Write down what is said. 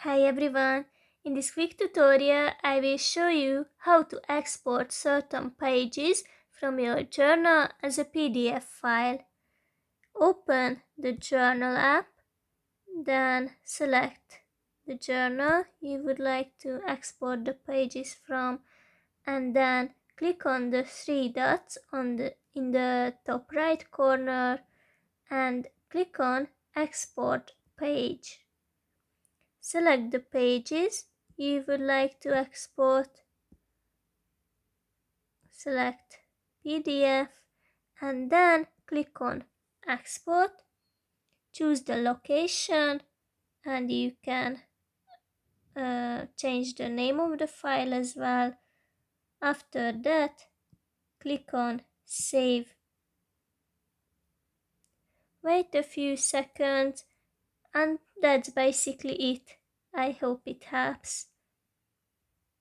Hi everyone! In this quick tutorial, I will show you how to export certain pages from your journal as a PDF file. Open the journal app, then select the journal you would like to export the pages from, and then click on the three dots in the top right corner and click on Export Page. Select the pages you would like to export, select PDF and then click on Export, choose the location and you can change the name of the file as well. After that, click on Save. Wait a few seconds and that's basically it. I hope it helps.